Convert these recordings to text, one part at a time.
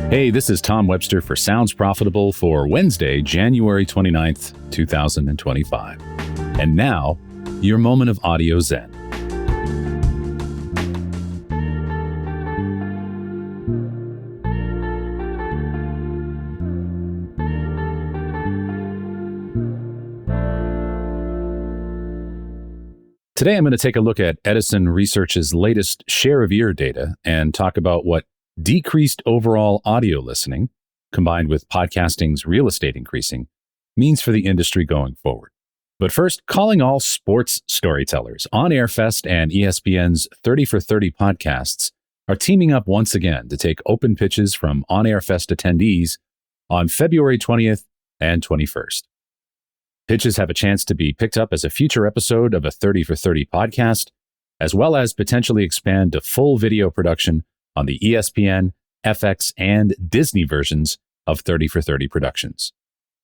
Hey, this is Tom Webster for Sounds Profitable for Wednesday, January 29th, 2025. And now, your moment of audio zen. Today, I'm going to take a look at Edison Research's latest share of ear data and talk about what decreased overall audio listening, combined with podcasting's real estate increasing, means for the industry going forward. But first, calling all sports storytellers. On Air Fest and ESPN's 30 for 30 podcasts are teaming up once again to take open pitches from On Air Fest attendees on February 20th and 21st. Pitches have a chance to be picked up as a future episode of a 30 for 30 podcast, as well as potentially expand to full video production on the ESPN, FX, and Disney versions of 30 for 30 productions.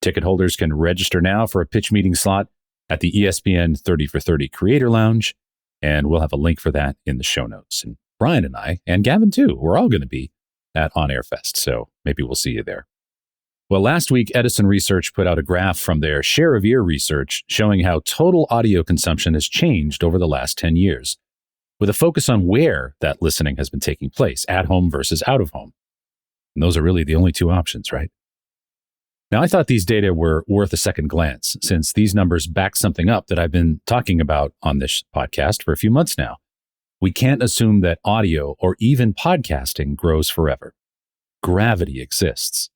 Ticket holders can register now for a pitch meeting slot at the ESPN 30 for 30 Creator Lounge, and we'll have a link for that in the show notes. And Brian and I, and Gavin too, we're all going to be at On Air Fest, so maybe we'll see you there. Well, last week, Edison Research put out a graph from their share of ear research showing how total audio consumption has changed over the last 10 years, with a focus on where that listening has been taking place, at home versus out of home. And those are really the only two options, right? Now, I thought these data were worth a second glance, since these numbers back something up that I've been talking about on this podcast for a few months now. We can't assume that audio or even podcasting grows forever. Gravity exists.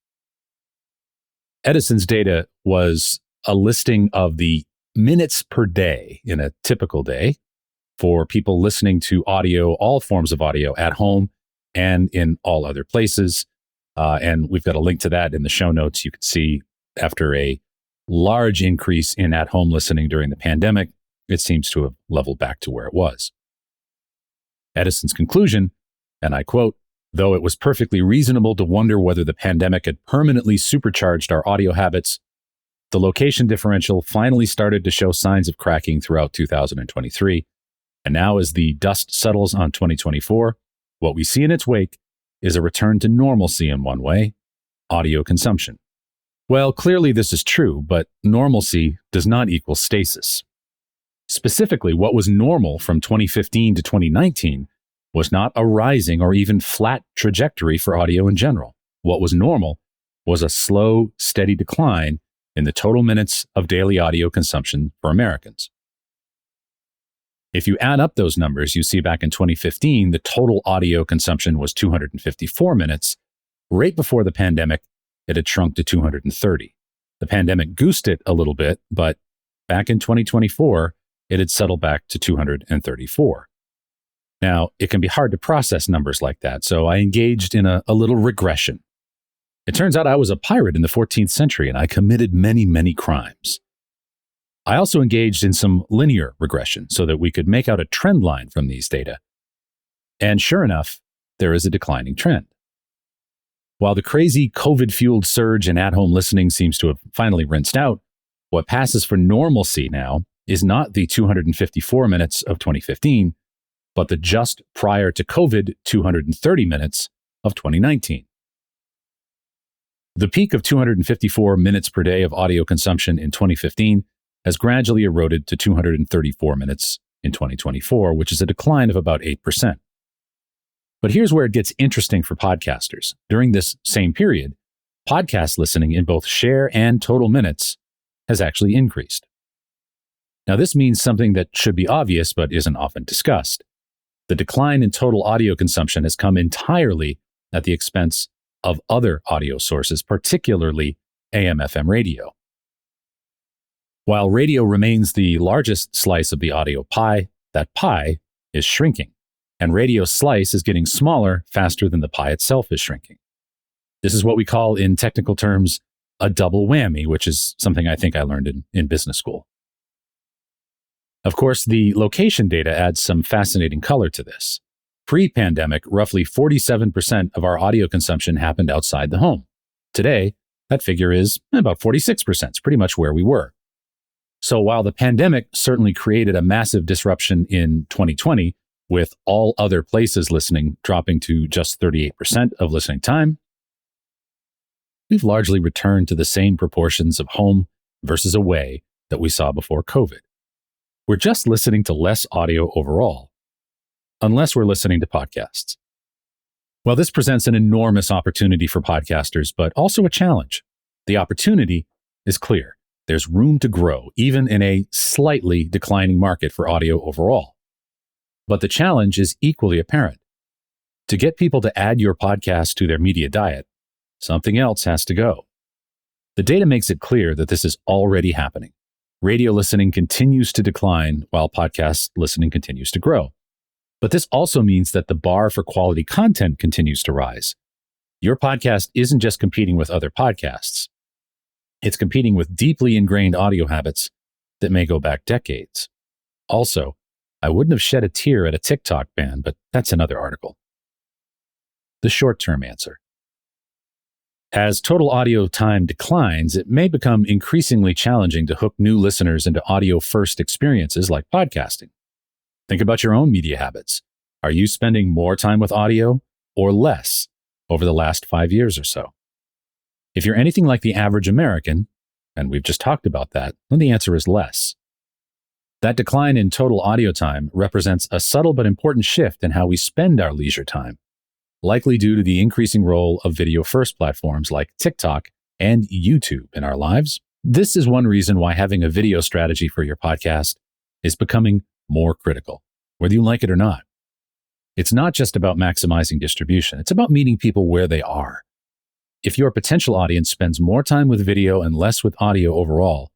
Edison's data was a listing of the minutes per day in a typical day for people listening to audio, all forms of audio at home and in all other places. And we've got a link to that in the show notes. You can see after a large increase in at-home listening during the pandemic, it seems to have leveled back to where it was. Edison's conclusion, and I quote, "Though it was perfectly reasonable to wonder whether the pandemic had permanently supercharged our audio habits, the location differential finally started to show signs of cracking throughout 2023. And now as the dust settles on 2024, what we see in its wake is a return to normalcy in one way, audio consumption." Well, clearly this is true, but normalcy does not equal stasis. Specifically, what was normal from 2015 to 2019 was not a rising or even flat trajectory for audio in general. What was normal was a slow, steady decline in the total minutes of daily audio consumption for Americans. If you add up those numbers, you see back in 2015, the total audio consumption was 254 minutes. Right before the pandemic, it had shrunk to 230. The pandemic goosed it a little bit, but back in 2024, it had settled back to 234. Now, it can be hard to process numbers like that, so I engaged in a little regression. It turns out I was a pirate in the 14th century, and I committed many, many crimes. I also engaged in some linear regression so that we could make out a trend line from these data. And sure enough, there is a declining trend. While the crazy COVID-fueled surge in at-home listening seems to have finally rinsed out, what passes for normalcy now is not the 254 minutes of 2015, but the just prior to COVID 230 minutes of 2019. The peak of 254 minutes per day of audio consumption in 2015 has gradually eroded to 234 minutes in 2024, which is a decline of about 8%. But here's where it gets interesting for podcasters. During this same period, podcast listening in both share and total minutes has actually increased. Now, this means something that should be obvious but isn't often discussed. The decline in total audio consumption has come entirely at the expense of other audio sources, particularly AM/FM radio. While radio remains the largest slice of the audio pie, that pie is shrinking, and radio's slice is getting smaller faster than the pie itself is shrinking. This is what we call, in technical terms, a double whammy, which is something I think I learned in business school. Of course, the location data adds some fascinating color to this. Pre-pandemic, roughly 47% of our audio consumption happened outside the home. Today, that figure is about 46%. It's pretty much where we were. So while the pandemic certainly created a massive disruption in 2020, with all other places listening dropping to just 38% of listening time, we've largely returned to the same proportions of home versus away that we saw before COVID. We're just listening to less audio overall, unless we're listening to podcasts. Well, this presents an enormous opportunity for podcasters, but also a challenge. The opportunity is clear. There's room to grow, even in a slightly declining market for audio overall. But the challenge is equally apparent. To get people to add your podcast to their media diet, something else has to go. The data makes it clear that this is already happening. Radio listening continues to decline while podcast listening continues to grow. But this also means that the bar for quality content continues to rise. Your podcast isn't just competing with other podcasts. It's competing with deeply ingrained audio habits that may go back decades. Also, I wouldn't have shed a tear at a TikTok ban, but that's another article. The short-term answer. As total audio time declines, it may become increasingly challenging to hook new listeners into audio-first experiences like podcasting. Think about your own media habits. Are you spending more time with audio or less over the last 5 years or so? If you're anything like the average American, and we've just talked about that, then the answer is less. That decline in total audio time represents a subtle but important shift in how we spend our leisure time, likely due to the increasing role of video-first platforms like TikTok and YouTube in our lives. This is one reason why having a video strategy for your podcast is becoming more critical, whether you like it or not. It's not just about maximizing distribution. It's about meeting people where they are. If your potential audience spends more time with video and less with audio overall,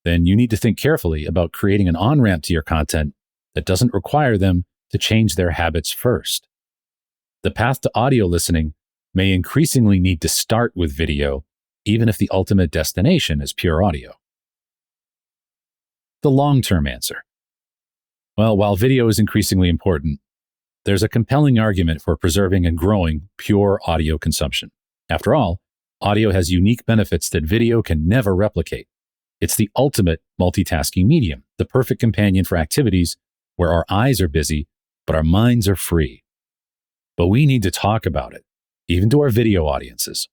then you need to think carefully about creating an on-ramp to your content that doesn't require them to change their habits first. The path to audio listening may increasingly need to start with video, even if the ultimate destination is pure audio. The long-term answer. Well, while video is increasingly important, there's a compelling argument for preserving and growing pure audio consumption. After all, audio has unique benefits that video can never replicate. It's the ultimate multitasking medium, the perfect companion for activities where our eyes are busy, but our minds are free. But we need to talk about it, even to our video audiences.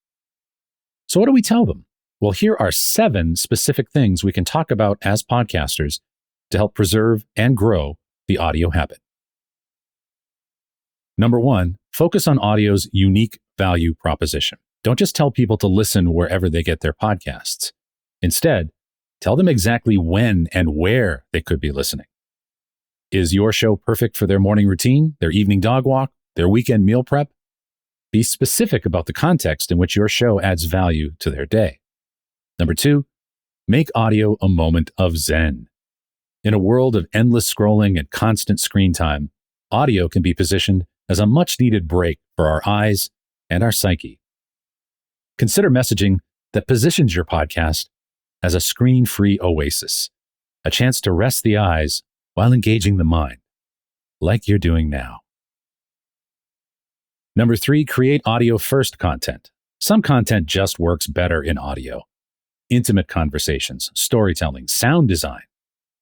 So what do we tell them? Well, here are 7 specific things we can talk about as podcasters to help preserve and grow the audio habit. Number 1, focus on audio's unique value proposition. Don't just tell people to listen wherever they get their podcasts. Instead, tell them exactly when and where they could be listening. Is your show perfect for their morning routine, their evening dog walk, their weekend meal prep? Be specific about the context in which your show adds value to their day. Number 2, make audio a moment of zen. In a world of endless scrolling and constant screen time, audio can be positioned as a much-needed break for our eyes and our psyche. Consider messaging that positions your podcast as a screen-free oasis, a chance to rest the eyes while engaging the mind, like you're doing now. Number 3, create audio-first content. Some content just works better in audio. Intimate conversations, storytelling, sound design.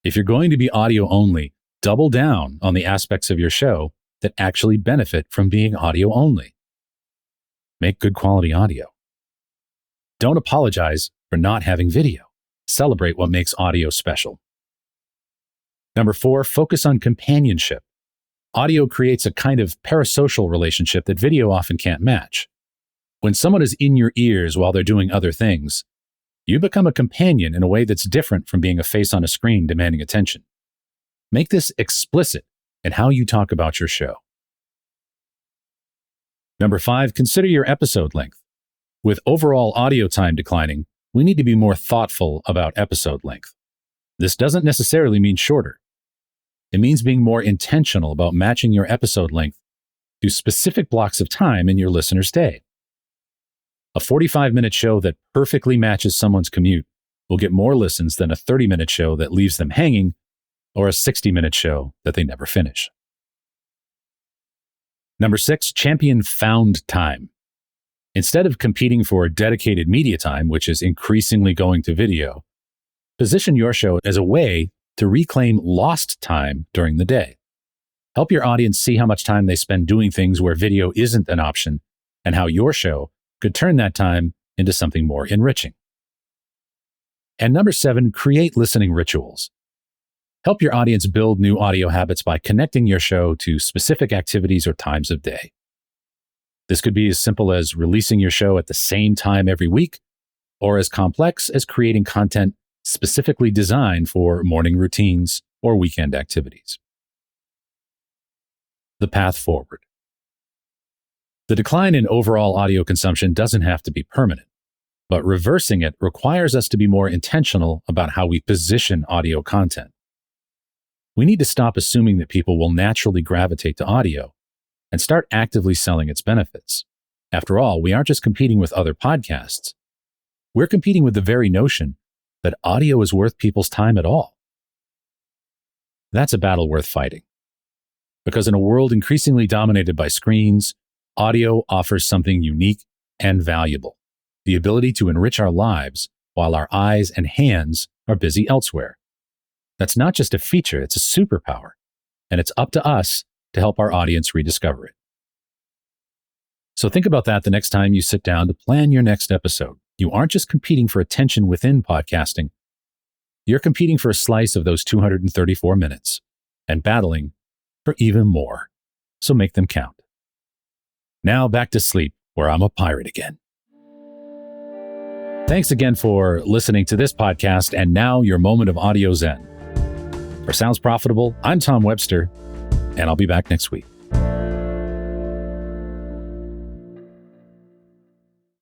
If you're going to be audio only, double down on the aspects of your show that actually benefit from being audio only. Make good quality audio. Don't apologize for not having video. Celebrate what makes audio special. Number 4, focus on companionship. Audio creates a kind of parasocial relationship that video often can't match. When someone is in your ears while they're doing other things, you become a companion in a way that's different from being a face on a screen demanding attention. Make this explicit in how you talk about your show. Number 5, consider your episode length. With overall audio time declining, we need to be more thoughtful about episode length. This doesn't necessarily mean shorter. It means being more intentional about matching your episode length to specific blocks of time in your listener's day. A 45-minute show that perfectly matches someone's commute will get more listens than a 30-minute show that leaves them hanging or a 60-minute show that they never finish. Number 6, champion found time. Instead of competing for dedicated media time, which is increasingly going to video, position your show as a way to reclaim lost time during the day. Help your audience see how much time they spend doing things where video isn't an option and how your show could turn that time into something more enriching. And number 7, create listening rituals. Help your audience build new audio habits by connecting your show to specific activities or times of day. This could be as simple as releasing your show at the same time every week, or as complex as creating content specifically designed for morning routines or weekend activities. The path forward. The decline in overall audio consumption doesn't have to be permanent, but reversing it requires us to be more intentional about how we position audio content. We need to stop assuming that people will naturally gravitate to audio and start actively selling its benefits. After all, we aren't just competing with other podcasts. We're competing with the very notion that audio is worth people's time at all. That's a battle worth fighting. Because in a world increasingly dominated by screens, audio offers something unique and valuable: the ability to enrich our lives while our eyes and hands are busy elsewhere. That's not just a feature, it's a superpower, and it's up to us to help our audience rediscover it. So think about that the next time you sit down to plan your next episode. You aren't just competing for attention within podcasting. You're competing for a slice of those 234 minutes and battling for even more. So make them count. Now back to sleep, where I'm a pirate again. Thanks again for listening to this podcast, and now your moment of audio zen. For Sounds Profitable, I'm Tom Webster, and I'll be back next week.